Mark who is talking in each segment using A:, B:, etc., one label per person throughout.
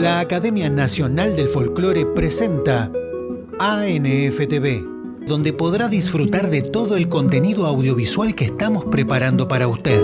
A: La Academia Nacional del Folclore presenta ANFTV, donde podrá disfrutar de todo el contenido audiovisual que estamos preparando para usted.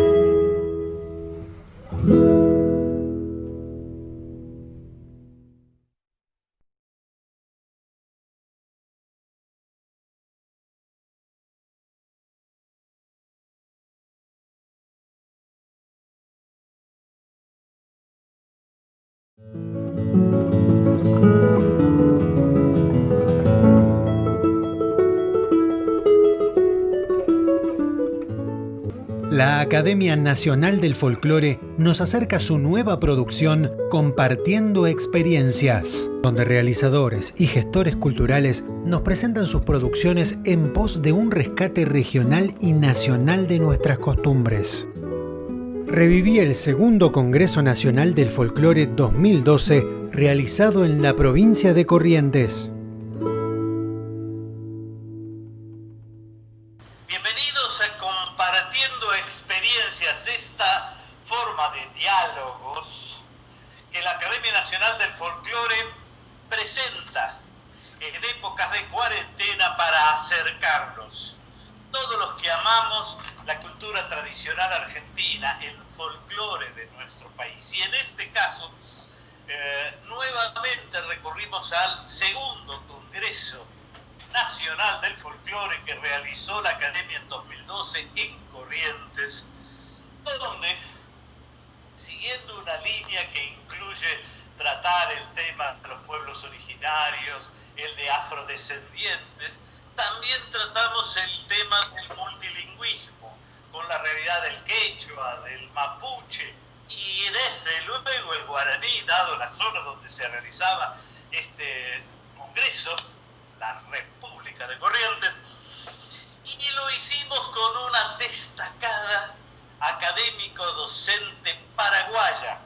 A: La Academia Nacional del Folclore nos acerca su nueva producción Compartiendo Experiencias, donde realizadores y gestores culturales nos presentan sus producciones en pos de un rescate regional y nacional de nuestras costumbres. Reviví el segundo Congreso Nacional del Folclore 2012, realizado en la provincia de Corrientes.
B: Bienvenidos a Compartiendo Experiencias, esta forma de diálogos que la Academia Nacional del Folclore presenta en épocas de cuarentena para acercarnos. Todos los que amamos la cultura tradicional argentina, el folclore de nuestro país. Y en este caso, nuevamente recurrimos al segundo Congreso Nacional del Folclore que realizó la Academia en 2012 en Corrientes, donde, siguiendo una línea que incluye tratar el tema de los pueblos originarios, el de afrodescendientes, también tratamos el tema del multilingüismo, con la realidad del quechua, del mapuche y desde luego el guaraní, dado la zona donde se realizaba este congreso, la República de Corrientes, y lo hicimos con una destacada académico-docente paraguaya,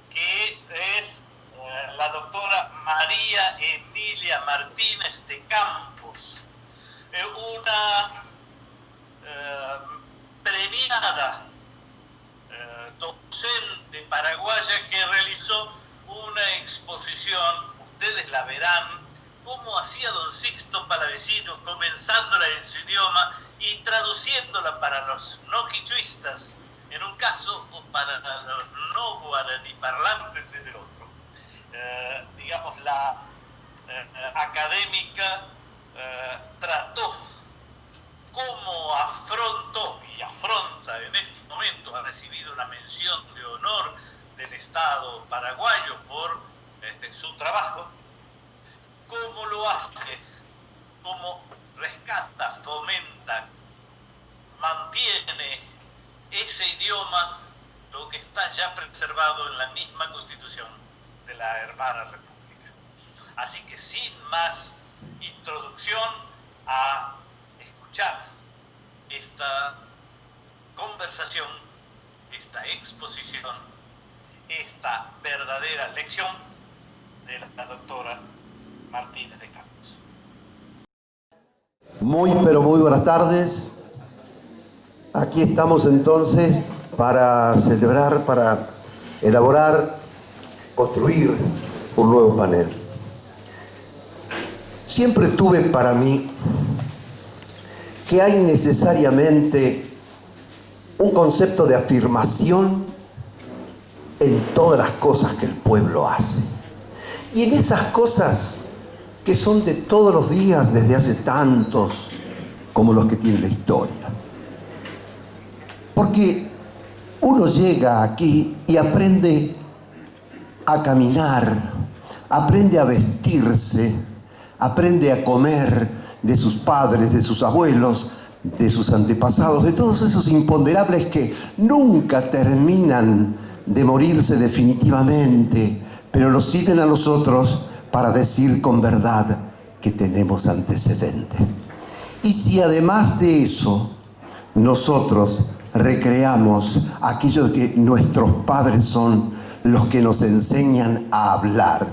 B: que es la doctora María Emilia Martínez de Campos, una premiada docente paraguaya que realizó una exposición, ustedes la verán, cómo hacía don Sixto Palavecino, comenzándola en su idioma y traduciéndola para los no quichuistas en un caso o para los no guaraní parlantes en el otro. Digamos, la académica trató cómo afrontó y afronta en este momento, ha recibido una mención de honor del Estado paraguayo por su trabajo, cómo lo hace, cómo rescata, fomenta, mantiene ese idioma, lo que está ya preservado en la misma Constitución de la hermana República. Así que sin más introducción, a escuchar esta conversación, esta exposición, esta verdadera lección de la doctora Martínez de Campos.
C: Muy buenas tardes. Aquí estamos entonces para celebrar, para elaborar, construir un nuevo panel. Siempre tuve para mí que hay necesariamente un concepto de afirmación en todas las cosas que el pueblo hace. Y en esas cosas que son de todos los días desde hace tantos como los que tiene la historia. Porque uno llega aquí y aprende a caminar, aprende a vestirse, aprende a comer de sus padres, de sus abuelos, de sus antepasados, de todos esos imponderables que nunca terminan de morirse definitivamente, pero nos sirven a nosotros para decir con verdad que tenemos antecedentes. Y si además de eso nosotros recreamos aquello de que nuestros padres son los que nos enseñan a hablar,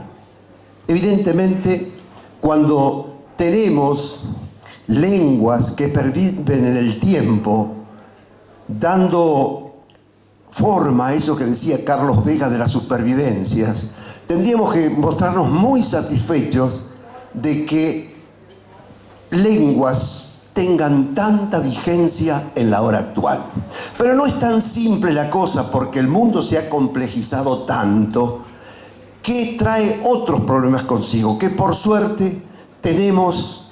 C: evidentemente cuando tenemos lenguas que perviven en el tiempo, dando forma a eso que decía Carlos Vega de las supervivencias, tendríamos que mostrarnos muy satisfechos de que lenguas tengan tanta vigencia en la hora actual. Pero no es tan simple la cosa, porque el mundo se ha complejizado tanto que trae otros problemas consigo, que por suerte tenemos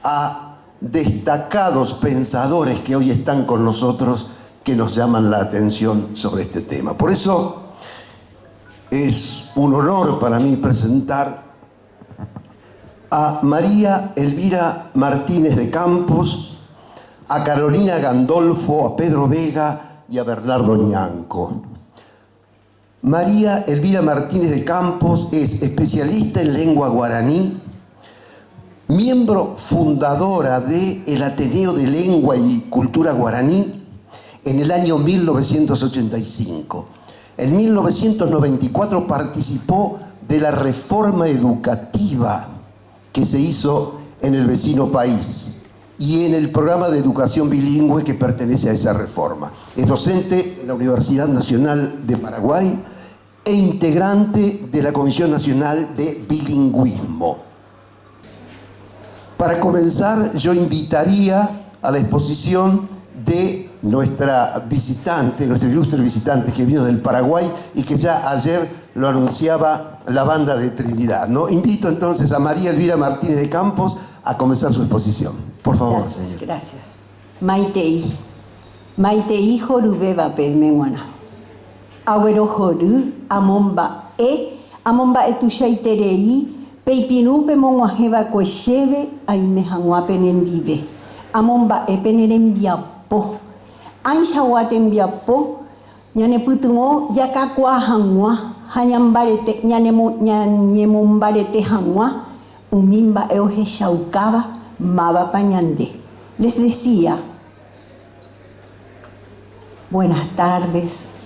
C: a destacados pensadores que hoy están con nosotros que nos llaman la atención sobre este tema. Por eso es un honor para mí presentar a María Elvira Martínez de Campos, a Carolina Gandolfo, a Pedro Vega y a Bernardo Ñanco. María Elvira Martínez de Campos es especialista en lengua guaraní, miembro fundadora del Ateneo de Lengua y Cultura Guaraní en el año 1985. En 1994 participó de la reforma educativa que se hizo en el vecino país y en el programa de educación bilingüe que pertenece a esa reforma. Es docente en la Universidad Nacional de Paraguay e integrante de la Comisión Nacional de Bilingüismo. Para comenzar, yo invitaría a la exposición de nuestra visitante, nuestra ilustre visitante que vino del Paraguay y que ya ayer lo anunciaba la banda de Trinidad, ¿no? Invito entonces a María Elvira Martínez de Campos a comenzar su exposición. Por favor,
D: gracias,
C: señor.
D: Gracias. Maitei jorubeba pemewana. Agüero joru, amomba etushaiterei, peipinupe monguajeba cuecheve, aimejanguape nendive. Amomba epenerembiapo. Anshawatembiapo, ñaneputungo yakakuajangua, hanyambarete, ñanemombarete jangua, umimba eoje shaukaba, maba pañande. Les decía, buenas tardes,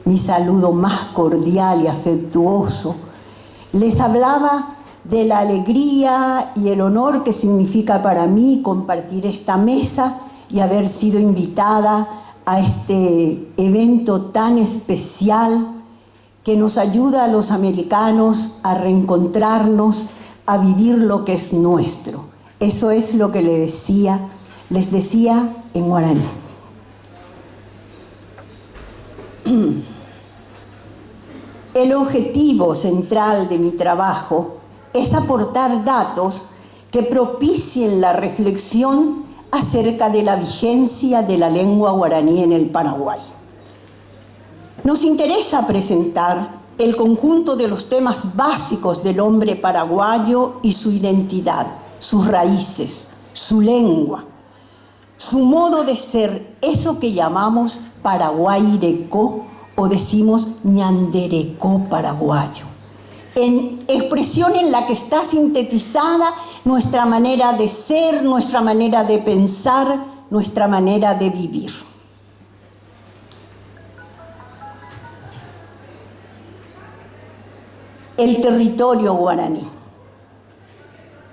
D: mi saludo más cordial y afectuoso. Les hablaba de la alegría y el honor que significa para mí compartir esta mesa y haber sido invitada a este evento tan especial que nos ayuda a los americanos a reencontrarnos, a vivir lo que es nuestro. Eso es lo que les decía en guaraní. El objetivo central de mi trabajo es aportar datos que propicien la reflexión acerca de la vigencia de la lengua guaraní en el Paraguay. Nos interesa presentar el conjunto de los temas básicos del hombre paraguayo y su identidad, sus raíces, su lengua, su modo de ser, eso que llamamos paraguairecó o decimos ñanderecó paraguayo, en expresión en la que está sintetizada nuestra manera de ser, nuestra manera de pensar, nuestra manera de vivir. El territorio guaraní.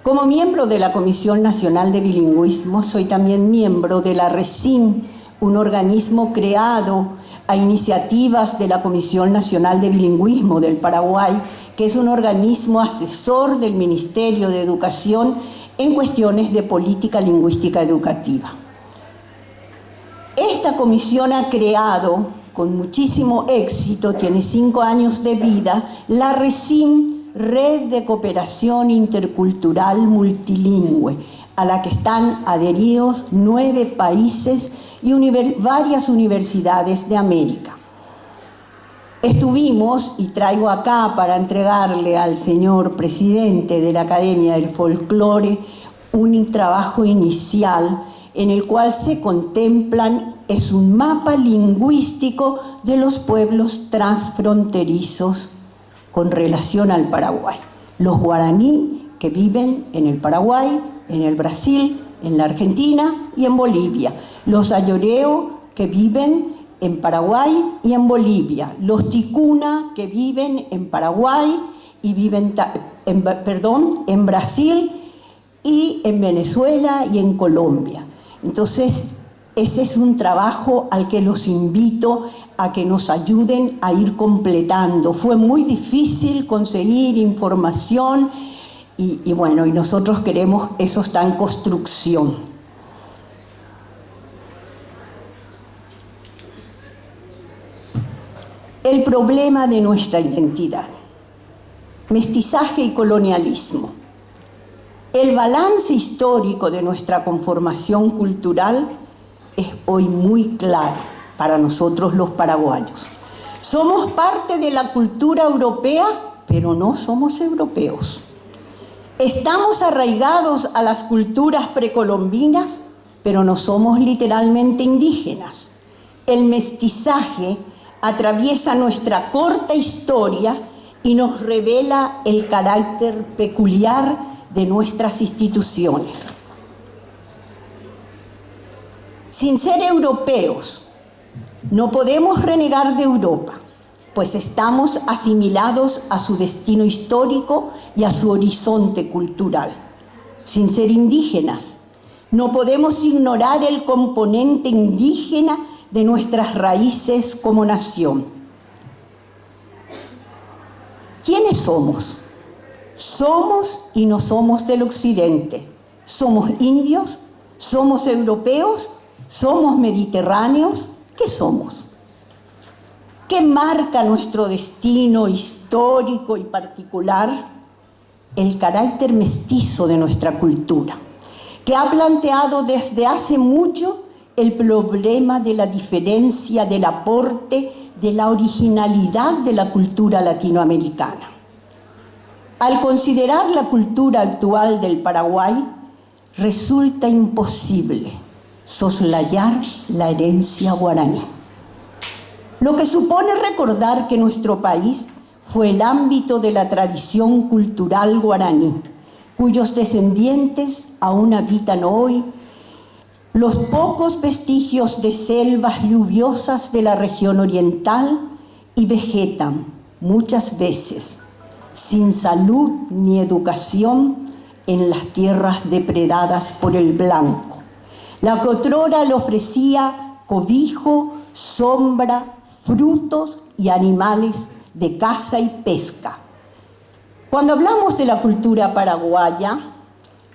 D: Como miembro de la Comisión Nacional de Bilingüismo, soy también miembro de la RECIN, un organismo creado a iniciativas de la Comisión Nacional de Bilingüismo del Paraguay, que es un organismo asesor del Ministerio de Educación en cuestiones de política lingüística educativa. Esta comisión ha creado, con muchísimo éxito, tiene 5 años de vida, la RECIN, Red de Cooperación Intercultural Multilingüe, a la que están adheridos 9 países y varias universidades de América. Estuvimos, y traigo acá para entregarle al señor presidente de la Academia del Folclore, un trabajo inicial en el cual se contemplan, es un mapa lingüístico de los pueblos transfronterizos con relación al Paraguay. Los guaraní que viven en el Paraguay, en el Brasil, en la Argentina y en Bolivia. Los ayoreo que viven en Paraguay y en Bolivia. Los ticuna que viven en Paraguay y viven en Brasil y en Venezuela y en Colombia. Entonces, ese es un trabajo al que los invito a que nos ayuden a ir completando. Fue muy difícil conseguir información y bueno, y nosotros queremos, eso está en construcción. El problema de nuestra identidad, mestizaje y colonialismo. El balance histórico de nuestra conformación cultural es hoy muy claro para nosotros los paraguayos. Somos parte de la cultura europea, pero no somos europeos. Estamos arraigados a las culturas precolombinas, pero no somos literalmente indígenas. El mestizaje atraviesa nuestra corta historia y nos revela el carácter peculiar de nuestras instituciones. Sin ser europeos, no podemos renegar de Europa, pues estamos asimilados a su destino histórico y a su horizonte cultural. Sin ser indígenas, no podemos ignorar el componente indígena de nuestras raíces como nación. ¿Quiénes somos? Somos y no somos del occidente. ¿Somos indios? ¿Somos europeos? ¿Somos mediterráneos? ¿Qué somos? ¿Qué marca nuestro destino histórico y particular? El carácter mestizo de nuestra cultura, que ha planteado desde hace mucho el problema de la diferencia, del aporte, de la originalidad de la cultura latinoamericana. Al considerar la cultura actual del Paraguay, resulta imposible soslayar la herencia guaraní. Lo que supone recordar que nuestro país fue el ámbito de la tradición cultural guaraní, cuyos descendientes aún habitan hoy los pocos vestigios de selvas lluviosas de la región oriental y vegetan muchas veces sin salud ni educación en las tierras depredadas por el blanco, la que otrora le ofrecía cobijo, sombra, frutos y animales de caza y pesca. Cuando hablamos de la cultura paraguaya,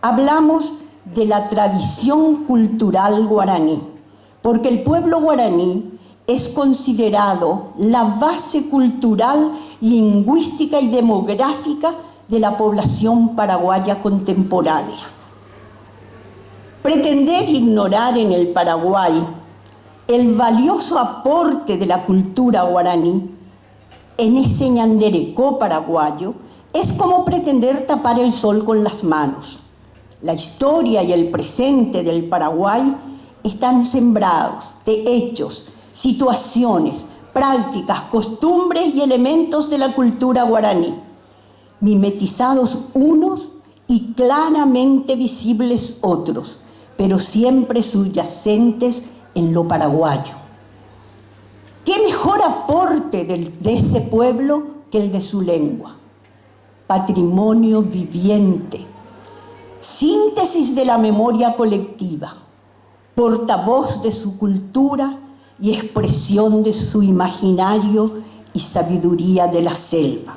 D: hablamos de la tradición cultural guaraní, porque el pueblo guaraní es considerado la base cultural, lingüística y demográfica de la población paraguaya contemporánea. Pretender ignorar en el Paraguay el valioso aporte de la cultura guaraní en ese ñanderecó paraguayo es como pretender tapar el sol con las manos. La historia y el presente del Paraguay están sembrados de hechos, situaciones, prácticas, costumbres y elementos de la cultura guaraní, mimetizados unos y claramente visibles otros, pero siempre subyacentes en lo paraguayo. ¿Qué mejor aporte de ese pueblo que el de su lengua? Patrimonio viviente, síntesis de la memoria colectiva, portavoz de su cultura y expresión de su imaginario y sabiduría de la selva.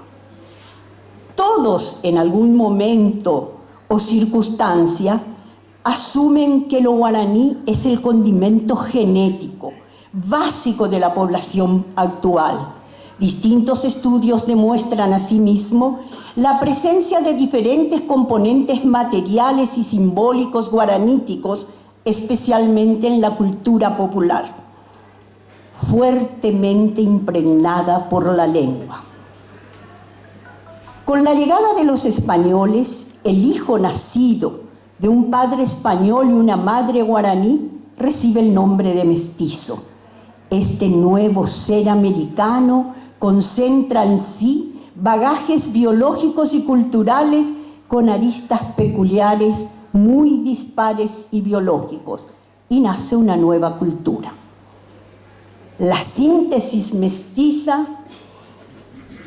D: Todos en algún momento o circunstancia asumen que lo guaraní es el condimento genético básico de la población actual. Distintos estudios demuestran asimismo la presencia de diferentes componentes materiales y simbólicos guaraníticos, especialmente en la cultura popular, fuertemente impregnada por la lengua. Con la llegada de los españoles, el hijo nacido de un padre español y una madre guaraní recibe el nombre de mestizo. Este nuevo ser americano concentra en sí bagajes biológicos y culturales con aristas peculiares muy dispares y biológicos, y nace una nueva cultura. La síntesis mestiza,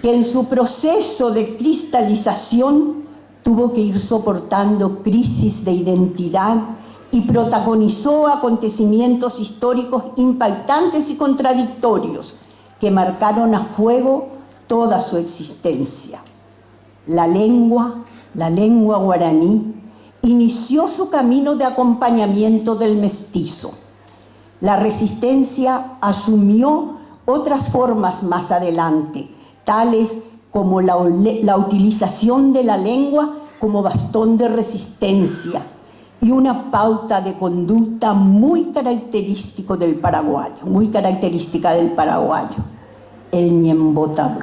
D: que en su proceso de cristalización tuvo que ir soportando crisis de identidad y protagonizó acontecimientos históricos impactantes y contradictorios que marcaron a fuego toda su existencia. La lengua guaraní, inició su camino de acompañamiento del mestizo. La resistencia asumió otras formas más adelante, tales como la utilización de la lengua como bastón de resistencia y una pauta de conducta muy característica del paraguayo, el ñembotabú.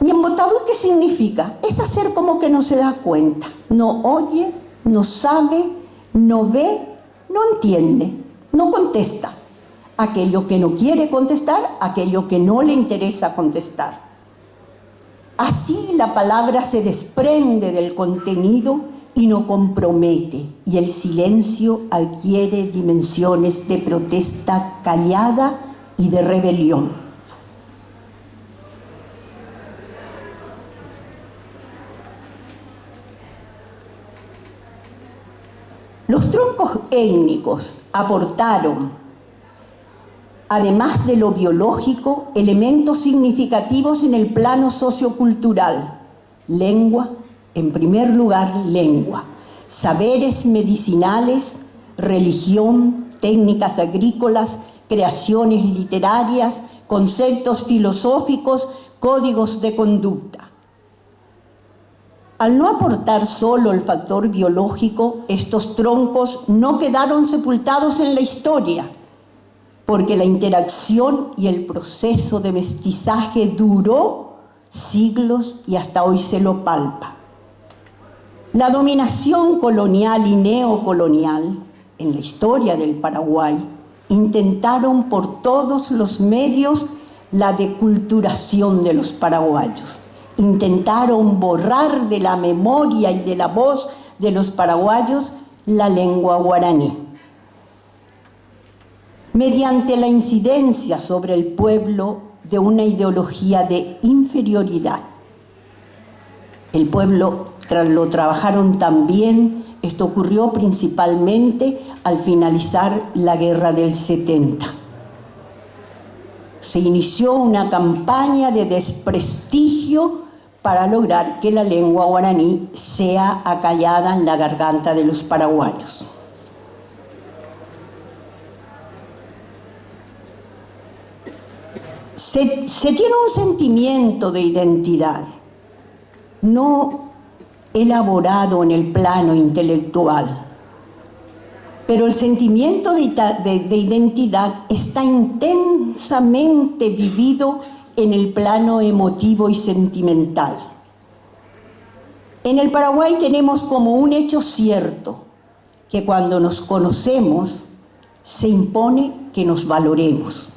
D: ¿Ñembotabú qué significa? Es hacer como que no se da cuenta, no oye, no sabe, no ve, no entiende, no contesta. Aquello que no quiere contestar, aquello que no le interesa contestar. Así la palabra se desprende del contenido y no compromete, y el silencio adquiere dimensiones de protesta callada y de rebelión. Los troncos étnicos aportaron, además de lo biológico, elementos significativos en el plano sociocultural. Lengua, en primer lugar, lengua. Saberes medicinales, religión, técnicas agrícolas, creaciones literarias, conceptos filosóficos, códigos de conducta. Al no aportar solo el factor biológico, estos troncos no quedaron sepultados en la historia, porque la interacción y el proceso de mestizaje duró siglos y hasta hoy se lo palpa. La dominación colonial y neocolonial en la historia del Paraguay intentaron por todos los medios la deculturación de los paraguayos. Intentaron borrar de la memoria y de la voz de los paraguayos la lengua guaraní. Mediante la incidencia sobre el pueblo de una ideología de inferioridad. El pueblo lo trabajaron también, esto ocurrió principalmente al finalizar la guerra del 70. Se inició una campaña de desprestigio para lograr que la lengua guaraní sea acallada en la garganta de los paraguayos. Se tiene un sentimiento de identidad, no elaborado en el plano intelectual, pero el sentimiento de identidad está intensamente vivido en el plano emotivo y sentimental. En el Paraguay tenemos como un hecho cierto que cuando nos conocemos se impone que nos valoremos,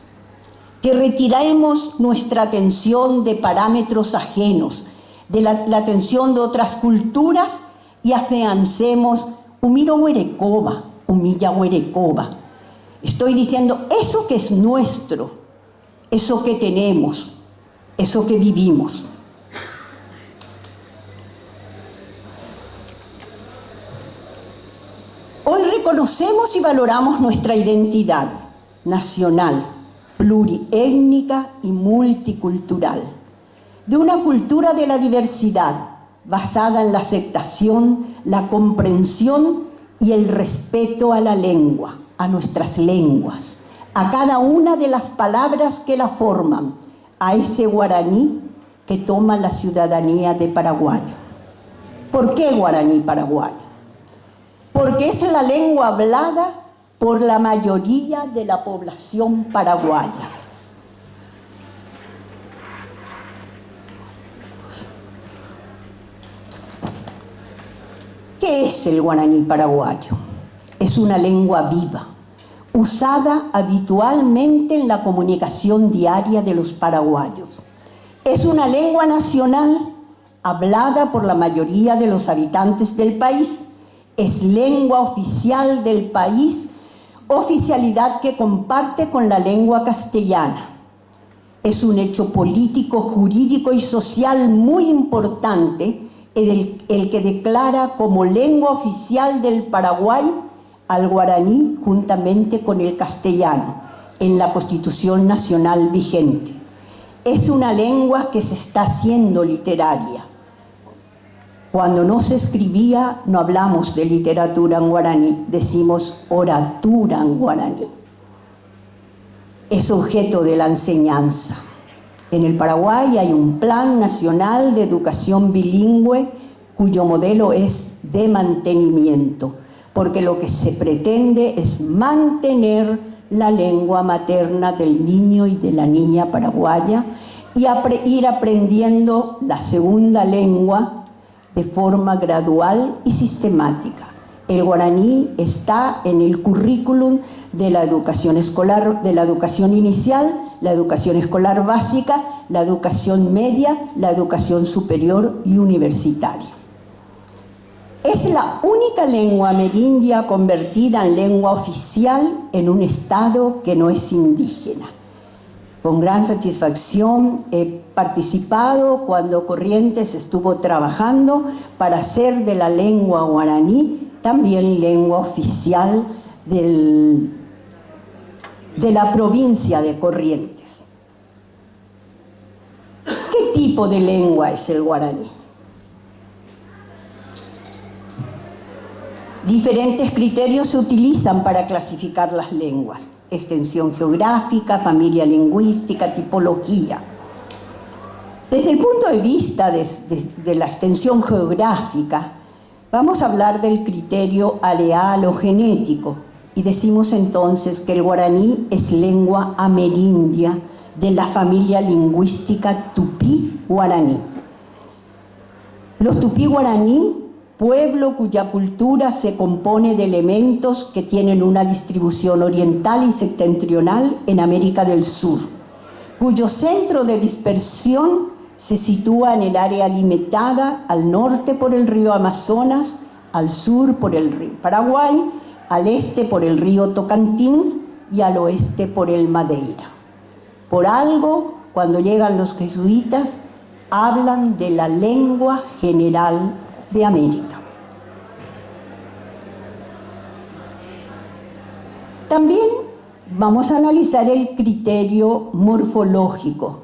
D: que retiremos nuestra atención de parámetros ajenos, de la atención de otras culturas y afiancemos humiro huerecoba, humilla huerecoba. Estoy diciendo eso que es nuestro, eso que tenemos, eso que vivimos. Hoy reconocemos y valoramos nuestra identidad nacional, pluriétnica y multicultural, de una cultura de la diversidad basada en la aceptación, la comprensión y el respeto a la lengua, a nuestras lenguas, a cada una de las palabras que la forman, a ese guaraní que toma la ciudadanía de paraguayo. ¿Por qué guaraní paraguayo? Porque es la lengua hablada por la mayoría de la población paraguaya. ¿Qué es el guaraní paraguayo? Es una lengua viva, usada habitualmente en la comunicación diaria de los paraguayos. Es una lengua nacional hablada por la mayoría de los habitantes del país. Es lengua oficial del país, oficialidad que comparte con la lengua castellana. Es un hecho político, jurídico y social muy importante el que declara como lengua oficial del Paraguay al guaraní juntamente con el castellano en la Constitución Nacional vigente. Es una lengua que se está haciendo literaria. Cuando no se escribía, no hablamos de literatura en guaraní, decimos oratura en guaraní. Es objeto de la enseñanza. En el Paraguay hay un Plan Nacional de Educación Bilingüe cuyo modelo es de mantenimiento, porque lo que se pretende es mantener la lengua materna del niño y de la niña paraguaya y ir aprendiendo la segunda lengua de forma gradual y sistemática. El guaraní está en el currículum de la educación escolar, de la educación inicial, la educación escolar básica, la educación media, la educación superior y universitaria. Es la única lengua amerindia convertida en lengua oficial en un estado que no es indígena. Con gran satisfacción he participado cuando Corrientes estuvo trabajando para hacer de la lengua guaraní también lengua oficial de la provincia de Corrientes. ¿Qué tipo de lengua es el guaraní? Diferentes criterios se utilizan para clasificar las lenguas: extensión geográfica, familia lingüística, tipología. Desde el punto de vista de la extensión geográfica, vamos a hablar del criterio areal o genético y decimos entonces que el guaraní es lengua amerindia de la familia lingüística tupí-guaraní. Los tupí-guaraní, pueblo cuya cultura se compone de elementos que tienen una distribución oriental y septentrional en América del Sur, cuyo centro de dispersión se sitúa en el área limitada al norte por el río Amazonas, al sur por el río Paraguay, al este por el río Tocantins y al oeste por el Madeira. Por algo, cuando llegan los jesuitas, hablan de la lengua general de América. También vamos a analizar el criterio morfológico.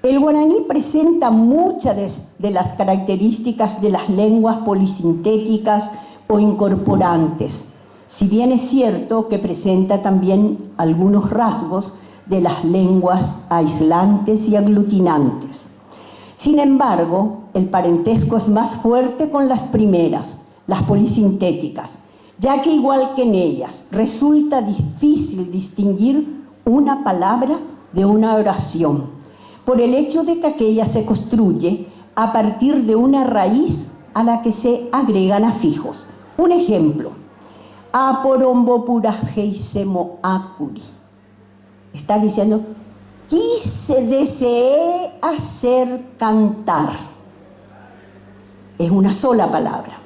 D: El guaraní presenta muchas de las características de las lenguas polisintéticas o incorporantes, si bien es cierto que presenta también algunos rasgos de las lenguas aislantes y aglutinantes. Sin embargo, el parentesco es más fuerte con las primeras, las polisintéticas, ya que igual que en ellas resulta difícil distinguir una palabra de una oración, por el hecho de que aquella se construye a partir de una raíz a la que se agregan afijos. Un ejemplo: aporombo purajeisemo acuri. Está diciendo: deseé hacer cantar. Es una sola palabra,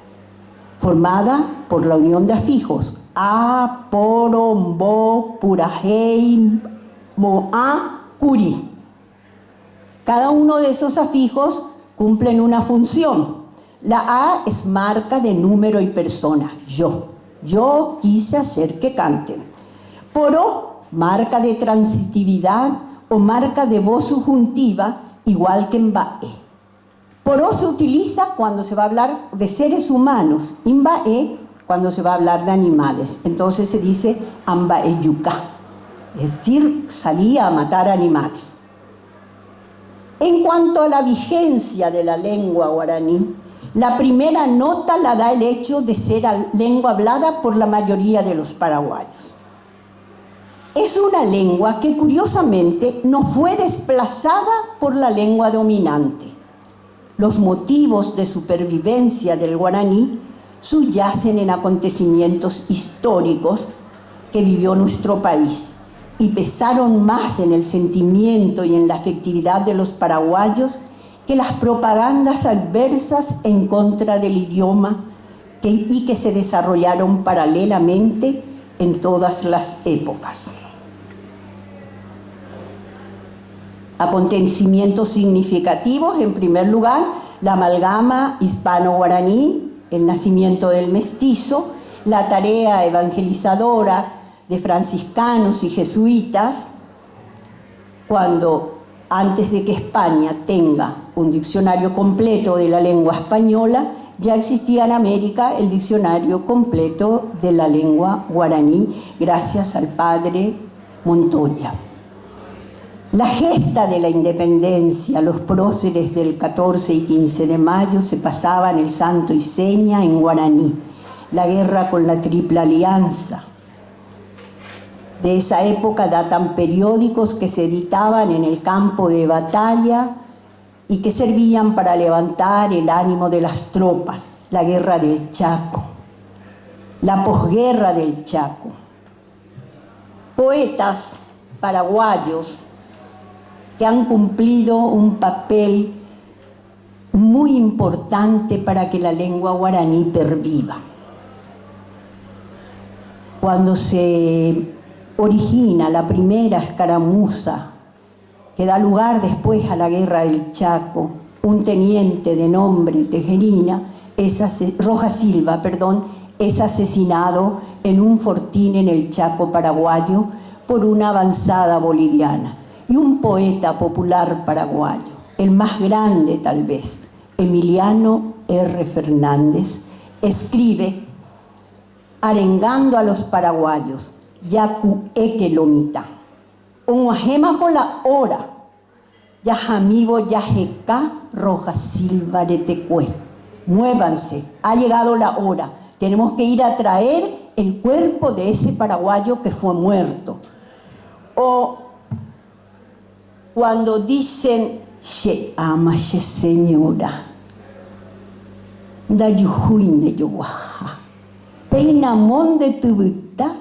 D: formada por la unión de afijos. Aporombo purajeisemo acuri. Cada uno de esos afijos cumplen una función. La A es marca de número y persona, yo quise hacer que canten. Poro, marca de transitividad o marca de voz subjuntiva, igual que en bae. Poro se utiliza cuando se va a hablar de seres humanos, en bae cuando se va a hablar de animales. Entonces se dice ambae yuca, es decir, salía a matar animales. En cuanto a la vigencia de la lengua guaraní, la primera nota la da el hecho de ser lengua hablada por la mayoría de los paraguayos. Es una lengua que curiosamente no fue desplazada por la lengua dominante. Los motivos de supervivencia del guaraní subyacen en acontecimientos históricos que vivió nuestro país y pesaron más en el sentimiento y en la afectividad de los paraguayos que las propagandas adversas en contra del idioma y que se desarrollaron paralelamente en todas las épocas. Acontecimientos significativos: en primer lugar, la amalgama hispano-guaraní, el nacimiento del mestizo, la tarea evangelizadora de franciscanos y jesuitas, cuando antes de que España tenga un diccionario completo de la lengua española, ya existía en América el diccionario completo de la lengua guaraní, gracias al padre Montoya. La gesta de la independencia, los próceres del 14 y 15 de mayo se pasaban el santo y seña en guaraní, la guerra con la Triple Alianza. De esa época datan periódicos que se editaban en el campo de batalla y que servían para levantar el ánimo de las tropas, la guerra del Chaco, la posguerra del Chaco. Poetas paraguayos que han cumplido un papel muy importante para que la lengua guaraní perviva. Cuando se origina la primera escaramuza que da lugar después a la guerra del Chaco, un teniente de nombre Rojas Silva, es asesinado en un fortín en el Chaco paraguayo por una avanzada boliviana. Y un poeta popular paraguayo, el más grande tal vez, Emiliano R. Fernández, escribe, arengando a los paraguayos, Yacu Ekelomita, un ajema con la hora, Yajamivo Yajeca Rojas Silva de Tecue. Muévanse, ha llegado la hora, tenemos que ir a traer el cuerpo de ese paraguayo que fue muerto. O cuando dicen, she ama, she señora, da yujuin de yoguaja, peinamón de tubuta,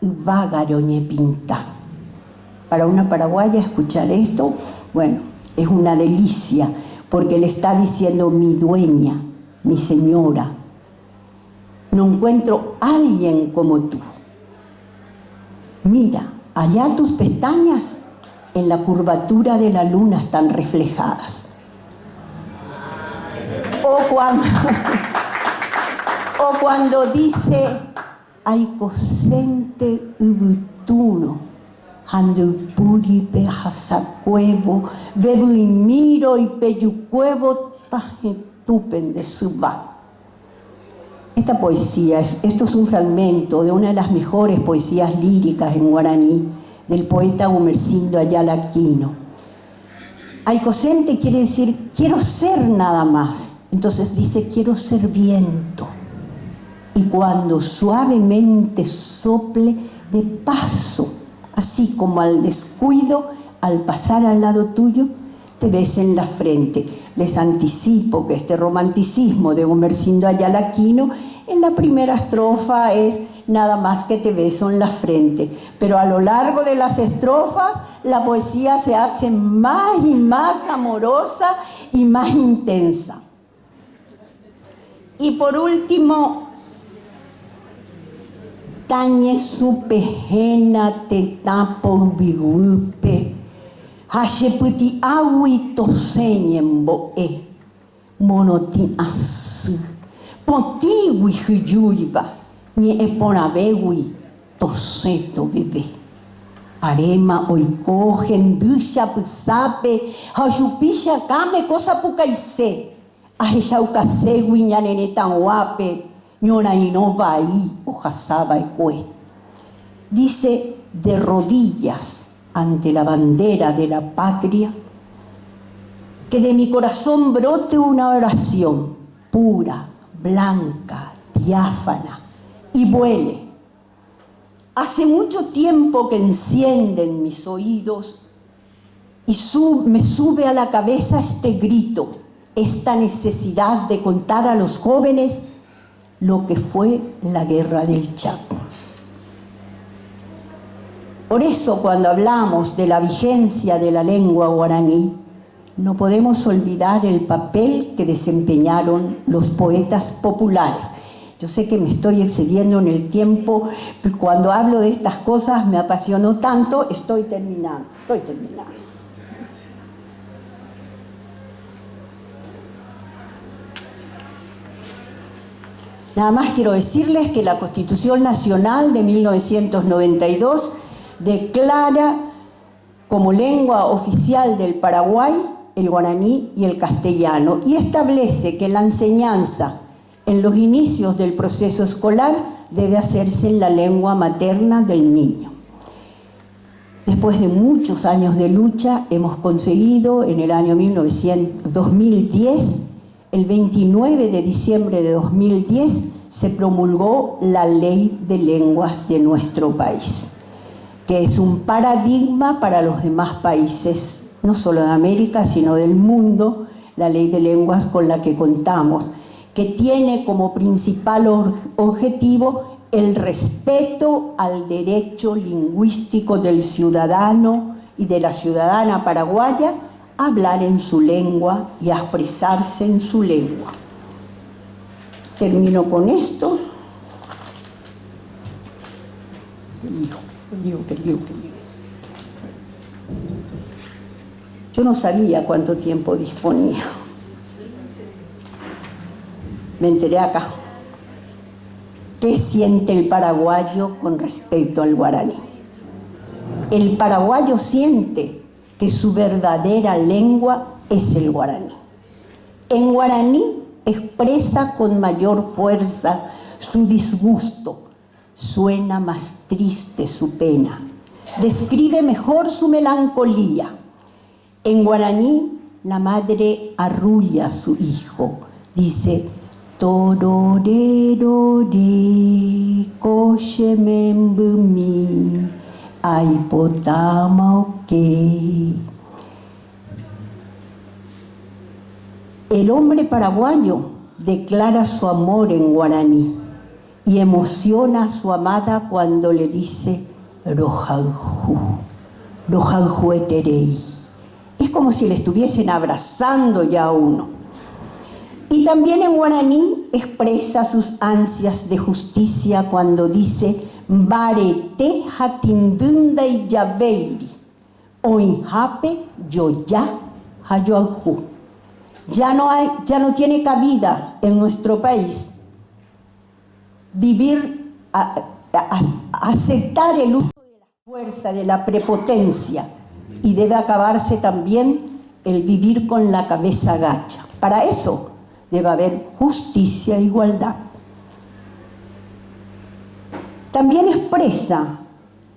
D: vagaroñe pinta. Para una paraguaya escuchar esto, bueno, es una delicia, porque le está diciendo mi dueña, mi señora, no encuentro a alguien como tú. Mira, allá tus pestañas, en la curvatura de la luna están reflejadas. O cuando dice, ay cosente ubutuno, handupuri pejasacuevo, bebuimiro y peyucuevo tajetupen de suba. Esta poesía, esto es un fragmento de una de las mejores poesías líricas en guaraní, del poeta Gumersindo Ayala Aquino. Aicosente quiere decir, quiero ser nada más. Entonces dice, quiero ser viento. Y cuando suavemente sople de paso, así como al descuido, al pasar al lado tuyo, te ves en la frente. Les anticipo que este romanticismo de Gumersindo Ayala Aquino, en la primera estrofa es nada más que te beso en la frente, pero a lo largo de las estrofas la poesía se hace más y más amorosa y más intensa. Y por último, tañe su pejena te tapo bigupe, hasheputi awi toseñen boe, monoti asu, potiwi huyuiba, ni eponabewi toseto bebé. Arema oikogen dusha pusape, hashupisha kame cosa pucaise, aheshaukasewi ñanenetan guape, ñora inova ahí, ojasaba ecue. Dice, de rodillas ante la bandera de la patria, que de mi corazón brote una oración pura, blanca, diáfana, y vuele. Hace mucho tiempo que encienden mis oídos y me sube a la cabeza este grito, esta necesidad de contar a los jóvenes lo que fue la guerra del Chaco. Por eso, cuando hablamos de la vigencia de la lengua guaraní, no podemos olvidar el papel que desempeñaron los poetas populares. Yo sé que me estoy excediendo en el tiempo, pero cuando hablo de estas cosas me apasionó tanto, estoy terminando. Nada más quiero decirles que la Constitución Nacional de 1992 declara como lengua oficial del Paraguay el guaraní y el castellano y establece que la enseñanza en los inicios del proceso escolar debe hacerse en la lengua materna del niño. Después de muchos años de lucha, hemos conseguido en el año 2010, el 29 de diciembre de 2010, se promulgó la Ley de Lenguas de nuestro país, que es un paradigma para los demás países, no solo de América, sino del mundo, la Ley de Lenguas con la que contamos, que tiene como principal objetivo el respeto al derecho lingüístico del ciudadano y de la ciudadana paraguaya a hablar en su lengua y a expresarse en su lengua. Termino con esto. Yo no sabía cuánto tiempo disponía. Me enteré acá. ¿Qué siente el paraguayo con respecto al guaraní? El paraguayo siente que su verdadera lengua es el guaraní. En guaraní expresa con mayor fuerza su disgusto, suena más triste su pena, describe mejor su melancolía. En guaraní la madre arrulla a su hijo, dice tororerore koshemembumi aipotama oke. El hombre paraguayo declara su amor en guaraní y emociona a su amada cuando le dice rojanju, rojanju eterei. Es como si le estuviesen abrazando ya a uno. Y también en guaraní expresa sus ansias de justicia cuando dice barete hatindunda y yaveiri oinjape yoya hayoanju. Ya no tiene cabida en nuestro país vivir, aceptar el uso de la fuerza, de la prepotencia, y debe acabarse también el vivir con la cabeza gacha. Para eso debe haber justicia e igualdad. También expresa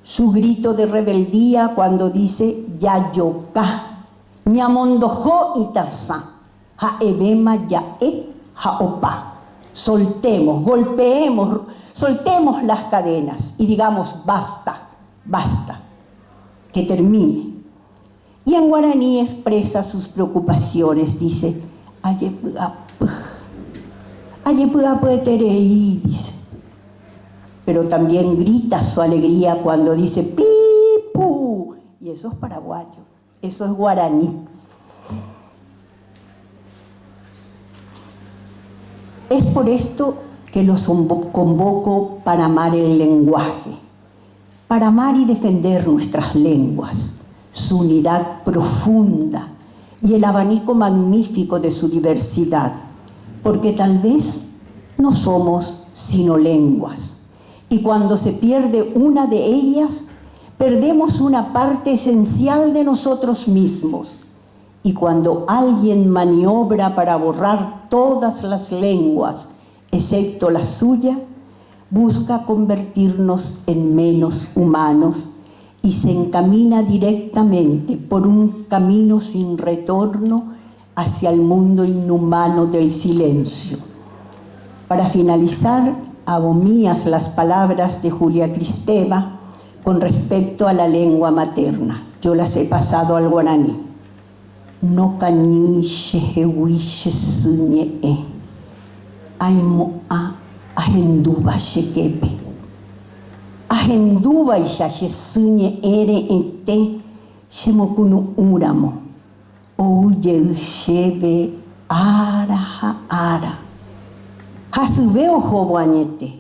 D: su grito de rebeldía cuando dice yayoka, ñamondojo itasa, jaebema yae jaopa. Soltemos, golpeemos, soltemos las cadenas y digamos basta, basta, que termine. Y en guaraní expresa sus preocupaciones, dice dice. Pero también grita su alegría cuando dice pipu, y eso es paraguayo, eso es guaraní. Es por esto que los convoco para amar el lenguaje, para amar y defender nuestras lenguas, su unidad profunda y el abanico magnífico de su diversidad, porque tal vez no somos sino lenguas, y cuando se pierde una de ellas, perdemos una parte esencial de nosotros mismos. Y cuando alguien maniobra para borrar todas las lenguas, excepto la suya, busca convertirnos en menos humanos y se encamina directamente por un camino sin retorno hacia el mundo inhumano del silencio. Para finalizar, hago mías las palabras de Julia Kristeva con respecto a la lengua materna. Yo las he pasado al guaraní. No cañiche hehuiche suñe aimo a ahenduba shekepe ahenduba ishache suñe ere ente shemokunu uramo ouye shebe ara ara hasubeo joboañete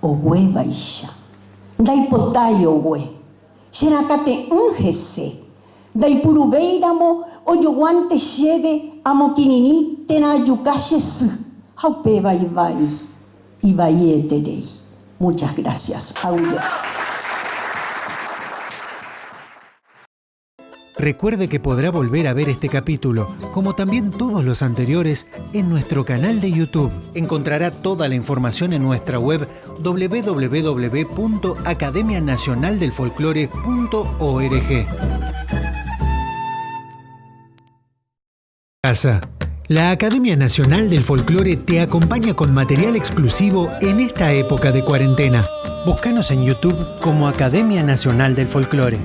D: ohueva isha daipotayo we shenakate unjese daipurubeiramo oyoguante lleve amoquinini tena yucache su haupe vai vai y Bayeterei. Muchas gracias. Audio.
A: Recuerde que podrá volver a ver este capítulo, como también todos los anteriores, en nuestro canal de YouTube. Encontrará toda la información en nuestra web www.academianacionaldelfolclore.org. Casa. La Academia Nacional del Folclore te acompaña con material exclusivo en esta época de cuarentena. Búscanos en YouTube como Academia Nacional del Folclore.